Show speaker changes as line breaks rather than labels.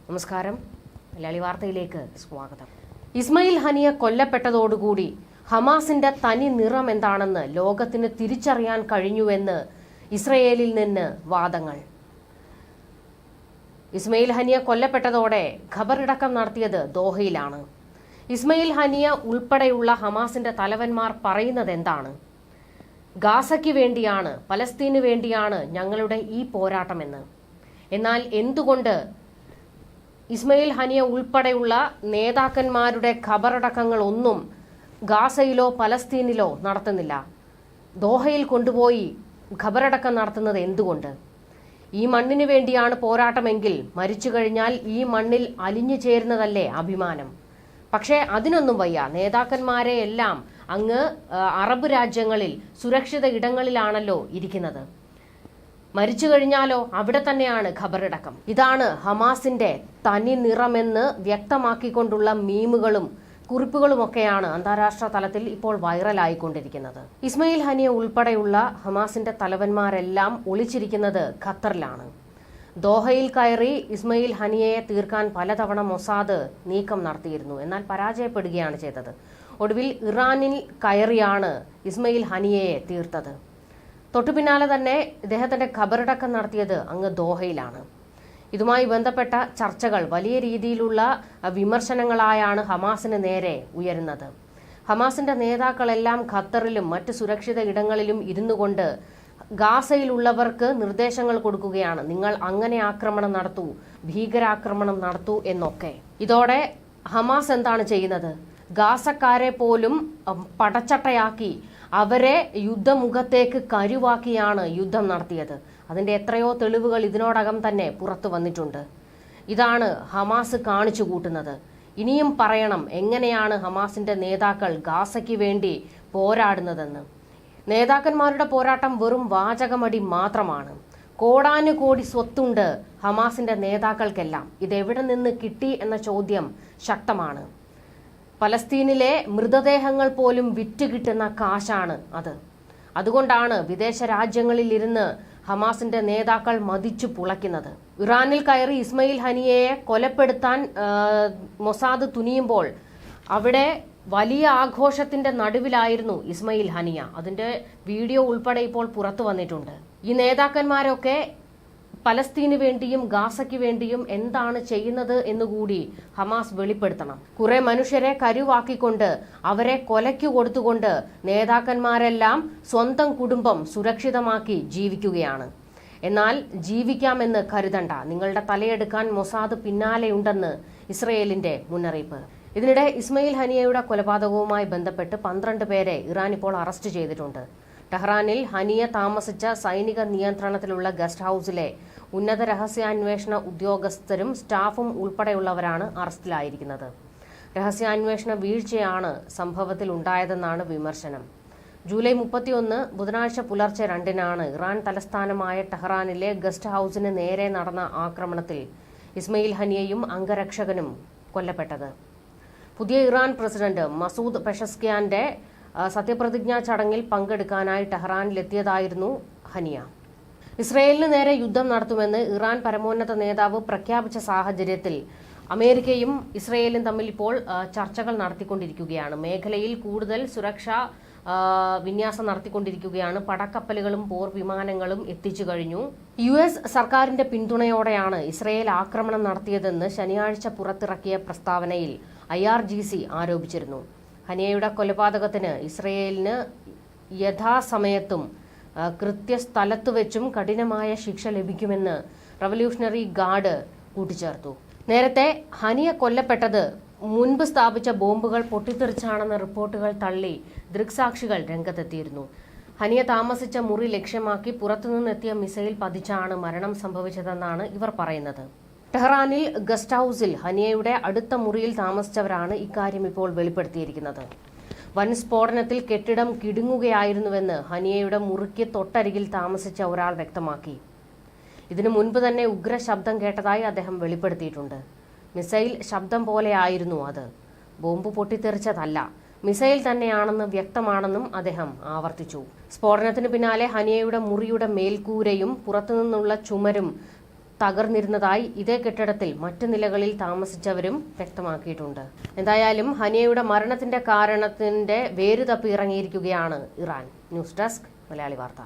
നമസ്കാരം. മലയാളി വാർത്തയിലേക്ക് സ്വാഗതം. ഇസ്മയിൽ ഹനിയ കൊല്ലപ്പെട്ടതോടുകൂടി ഹമാസിന്റെ തനി നിറം എന്താണെന്ന് ലോകത്തിന് തിരിച്ചറിയാൻ കഴിഞ്ഞുവെന്ന് ഇസ്രയേലിൽ നിന്ന് വാദങ്ങൾ. ഇസ്മയിൽ ഹനിയ കൊല്ലപ്പെട്ടതോടെ ഖബറടക്കം നടത്തിയത് ദോഹയിലാണ്. ഇസ്മയിൽ ഹനിയ ഉൾപ്പെടെയുള്ള ഹമാസിന്റെ തലവന്മാർ പറയുന്നത് എന്താണ്? ഗാസയ്ക്ക് വേണ്ടിയാണ്, പലസ്തീന് വേണ്ടിയാണ് ഞങ്ങളുടെ ഈ പോരാട്ടമെന്ന്. എന്നാൽ എന്തുകൊണ്ട് ഇസ്മയിൽ ഹനിയ ഉൾപ്പെടെയുള്ള നേതാക്കന്മാരുടെ ഖബറടക്കങ്ങൾ ഒന്നും ഗാസയിലോ പലസ്തീനിലോ നടത്തുന്നില്ല? ദോഹയിൽ കൊണ്ടുപോയി ഖബറടക്കം നടത്തുന്നത് എന്തുകൊണ്ട്? ഈ മണ്ണിന് വേണ്ടിയാണ് പോരാട്ടമെങ്കിൽ മരിച്ചു കഴിഞ്ഞാൽ ഈ മണ്ണിൽ അലിഞ്ഞു ചേരുന്നതല്ലേ അഭിമാനം? പക്ഷേ അതിനൊന്നും വയ്യ. നേതാക്കന്മാരെ എല്ലാം അങ്ങ് അറബ് രാജ്യങ്ങളിൽ സുരക്ഷിത ഇടങ്ങളിലാണല്ലോ ഇരിക്കുന്നത്. മരിച്ചു കഴിഞ്ഞാലോ അവിടെ തന്നെയാണ് ഖബറടക്കം. ഇതാണ് ഹമാസിന്റെ തനി നിറമെന്ന് വ്യക്തമാക്കിക്കൊണ്ടുള്ള മീമുകളും കുറിപ്പുകളുമൊക്കെയാണ് അന്താരാഷ്ട്ര തലത്തിൽ ഇപ്പോൾ വൈറലായിക്കൊണ്ടിരിക്കുന്നത്. ഇസ്മയിൽ ഹനിയ ഉൾപ്പെടെയുള്ള ഹമാസിന്റെ തലവന്മാരെല്ലാം ഒളിച്ചിരിക്കുന്നത് ഖത്തറിലാണ്. ദോഹയിൽ കയറി ഇസ്മയിൽ ഹനിയയെ തീർക്കാൻ പലതവണ മൊസാദ് നീക്കം നടത്തിയിരുന്നു. എന്നാൽ പരാജയപ്പെടുകയാണ് ചെയ്തത്. ഒടുവിൽ ഇറാനിൽ കയറിയാണ് ഇസ്മയിൽ ഹനിയയെ തീർത്തത്. തൊട്ടുപിന്നാലെ തന്നെ ഇദ്ദേഹത്തിന്റെ ഖബറടക്കം നടത്തിയത് അങ്ങ് ദോഹയിലാണ്. ഇതുമായി ബന്ധപ്പെട്ട ചർച്ചകൾ വലിയ രീതിയിലുള്ള വിമർശനങ്ങളായാണ് ഹമാസിന് നേരെ ഉയരുന്നത്. ഹമാസിന്റെ നേതാക്കളെല്ലാം ഖത്തറിലും മറ്റ് സുരക്ഷിത ഇടങ്ങളിലും ഇരുന്നു കൊണ്ട് ഗാസയിലുള്ളവർക്ക് നിർദ്ദേശങ്ങൾ കൊടുക്കുകയാണ്. നിങ്ങൾ അങ്ങനെ ആക്രമണം നടത്തൂ, ഭീകരാക്രമണം നടത്തൂ എന്നൊക്കെ. ഇതോടെ ഹമാസ് എന്താണ് ചെയ്യുന്നത്? ഗാസക്കാരെ പോലും പടച്ചട്ടയാക്കി അവരെ യുദ്ധമുഖത്തേക്ക് കരുവാക്കിയാണ് യുദ്ധം നടത്തിയത്. അതിന്റെ എത്രയോ തെളിവുകൾ ഇതിനോടകം തന്നെ പുറത്തു വന്നിട്ടുണ്ട്. ഇതാണ് ഹമാസ് കാണിച്ചു കൂട്ടുന്നത്. ഇനിയും പറയണം എങ്ങനെയാണ് ഹമാസിന്റെ നേതാക്കൾ ഗാസയ്ക്ക് വേണ്ടി പോരാടുന്നതെന്ന്. നേതാക്കന്മാരുടെ പോരാട്ടം വെറും വാചകമടി മാത്രമാണ്. കോടാനുകോടി സ്വത്തുണ്ട് ഹമാസിന്റെ നേതാക്കൾക്കെല്ലാം. ഇതെവിടെ നിന്ന് കിട്ടി എന്ന ചോദ്യം ശക്തമാണ്. പലസ്തീനിലെ മൃതദേഹങ്ങൾ പോലും വിറ്റ് കിട്ടുന്ന കാശാണ് അത്. അതുകൊണ്ടാണ് വിദേശ രാജ്യങ്ങളിൽ ഇരുന്ന് ഹമാസിന്റെ നേതാക്കൾ മതിച്ചു പുളയ്ക്കുന്നത്. ഇറാനിൽ കയറി ഇസ്മയിൽ ഹനിയയെ കൊലപ്പെടുത്താൻ മൊസാദ് തുനിയുമ്പോൾ അവിടെ വലിയ ആഘോഷത്തിന്റെ നടുവിലായിരുന്നു ഇസ്മയിൽ ഹനിയ. അതിന്റെ വീഡിയോ ഉൾപ്പെടെ ഇപ്പോൾ പുറത്തു വന്നിട്ടുണ്ട്. ഈ നേതാക്കന്മാരൊക്കെ പലസ്തീന് വേണ്ടിയും ഗാസയ്ക്ക് വേണ്ടിയും എന്താണ് ചെയ്യുന്നത് എന്നുകൂടി ഹമാസ് വെളിപ്പെടുത്തണം. കുറെ മനുഷ്യരെ കരുവാക്കിക്കൊണ്ട് അവരെ കൊലയ്ക്കു കൊടുത്തുകൊണ്ട് നേതാക്കന്മാരെല്ലാം സ്വന്തം കുടുംബം സുരക്ഷിതമാക്കി ജീവിക്കുകയാണ്. എന്നാൽ ജീവിക്കാമെന്ന് കരുതണ്ട, നിങ്ങളുടെ തലയെടുക്കാൻ മൊസാദ് പിന്നാലെയുണ്ടെന്ന് ഇസ്രയേലിന്റെ മുന്നറിയിപ്പ്. ഇതിനിടെ ഇസ്മയിൽ ഹനിയയുടെ കൊലപാതകവുമായി ബന്ധപ്പെട്ട് 12 പേരെ ഇറാൻ ഇപ്പോൾ അറസ്റ്റ് ചെയ്തിട്ടുണ്ട്. ടെഹ്റാനിൽ ഹനിയ താമസിച്ച സൈനിക നിയന്ത്രണത്തിലുള്ള ഗസ്റ്റ് ഹൌസിലെ ഉന്നത രഹസ്യാന്വേഷണ ഉദ്യോഗസ്ഥരും സ്റ്റാഫും ഉൾപ്പെടെയുള്ളവരാണ് അറസ്റ്റിലായിരിക്കുന്നത്. രഹസ്യാന്വേഷണ വീഴ്ചയാണ് സംഭവത്തിൽ ഉണ്ടായതെന്നാണ് വിമർശനം. ജൂലൈ 31 ബുധനാഴ്ച പുലർച്ചെ 2-നാണ് ഇറാൻ തലസ്ഥാനമായ ടെഹ്റാനിലെ ഗസ്റ്റ് ഹൌസിന് നേരെ നടന്ന ആക്രമണത്തിൽ ഇസ്മയിൽ ഹനിയയും അംഗരക്ഷകനും കൊല്ലപ്പെട്ടത്. പുതിയ ഇറാൻ പ്രസിഡന്റ് മസൂദ് പെഷസ്കിയാന്റെ സത്യപ്രതിജ്ഞാ ചടങ്ങിൽ പങ്കെടുക്കാനായി ടെഹ്റാനിലെത്തിയതായിരുന്നു ഹനിയ. ഇസ്രയേലിന് നേരെ യുദ്ധം നടത്തുമെന്ന് ഇറാൻ പരമോന്നത നേതാവ് പ്രഖ്യാപിച്ച സാഹചര്യത്തിൽ അമേരിക്കയും ഇസ്രയേലും തമ്മിൽ ഇപ്പോൾ ചർച്ചകൾ നടത്തിക്കൊണ്ടിരിക്കുകയാണ്. മേഖലയിൽ കൂടുതൽ സുരക്ഷാ വിന്യാസം നടത്തിക്കൊണ്ടിരിക്കുകയാണ്. പടക്കപ്പലുകളും പോർ വിമാനങ്ങളും എത്തിച്ചു കഴിഞ്ഞു. US സർക്കാരിന്റെ പിന്തുണയോടെയാണ് ഇസ്രയേൽ ആക്രമണം നടത്തിയതെന്ന് ശനിയാഴ്ച പുറത്തിറക്കിയ പ്രസ്താവനയിൽ IRGC ആരോപിച്ചിരുന്നു. ഹനിയയുടെ കൊലപാതകത്തിന് ഇസ്രയേലിന് യഥാസമയത്തും കൃത്യസ്ഥലത്ത് വെച്ചും കഠിനമായ ശിക്ഷ ലഭിക്കുമെന്ന് റവല്യൂഷണറി ഗാർഡ് കൂട്ടിച്ചേർത്തു. നേരത്തെ ഹനിയ കൊല്ലപ്പെട്ടത് മുൻപ് സ്ഥാപിച്ച ബോംബുകൾ പൊട്ടിത്തെറിച്ചാണെന്ന റിപ്പോർട്ടുകൾ തള്ളി ദൃക്സാക്ഷികൾ രംഗത്തെത്തിയിരുന്നു. ഹനിയ താമസിച്ച മുറി ലക്ഷ്യമാക്കി പുറത്തുനിന്നെത്തിയ മിസൈൽ പതിച്ചാണ് മരണം സംഭവിച്ചതെന്നാണ് ഇവർ പറയുന്നത്. ടെഹ്റാനിൽ ഗസ്റ്റ് ഹൌസിൽ ഹനിയയുടെ അടുത്ത മുറിയിൽ താമസിച്ചവരാണ് ഇക്കാര്യം ഇപ്പോൾ വെളിപ്പെടുത്തിയിരിക്കുന്നത്. വൻ സ്ഫോടനത്തിൽ കെട്ടിടം കിടുങ്ങുകയായിരുന്നുവെന്ന് ഹനിയയുടെ മുറിക്ക് തൊട്ടരികിൽ താമസിച്ച ഒരാൾ വ്യക്തമാക്കി. ഇതിനു മുൻപ് തന്നെ ഉഗ്ര ശബ്ദം കേട്ടതായി അദ്ദേഹം വെളിപ്പെടുത്തിയിട്ടുണ്ട്. മിസൈൽ ശബ്ദം പോലെയായിരുന്നു അത്, ബോംബ് പൊട്ടിത്തെറിച്ചതല്ല. മിസൈൽ തന്നെയാണെന്ന് വ്യക്തമാണെന്നും അദ്ദേഹം ആവർത്തിച്ചു. സ്ഫോടനത്തിന് പിന്നാലെ ഹനിയയുടെ മുറിയുടെ മേൽക്കൂരയും പുറത്തുനിന്നുള്ള ചുമരും തകർന്നിരുന്നതായി ഇതേ കെട്ടിടത്തിൽ മറ്റു നിലകളിൽ താമസിച്ചവരും വ്യക്തമാക്കിയിട്ടുണ്ട്. എന്തായാലും ഹനിയയുടെ മരണത്തിന്റെ കാരണത്തിന്റെ വേര് തപ്പി ഇറങ്ങിയിരിക്കുകയാണ് ഇറാൻ. ന്യൂസ് ഡെസ്ക് മലയാളി വാർത്ത.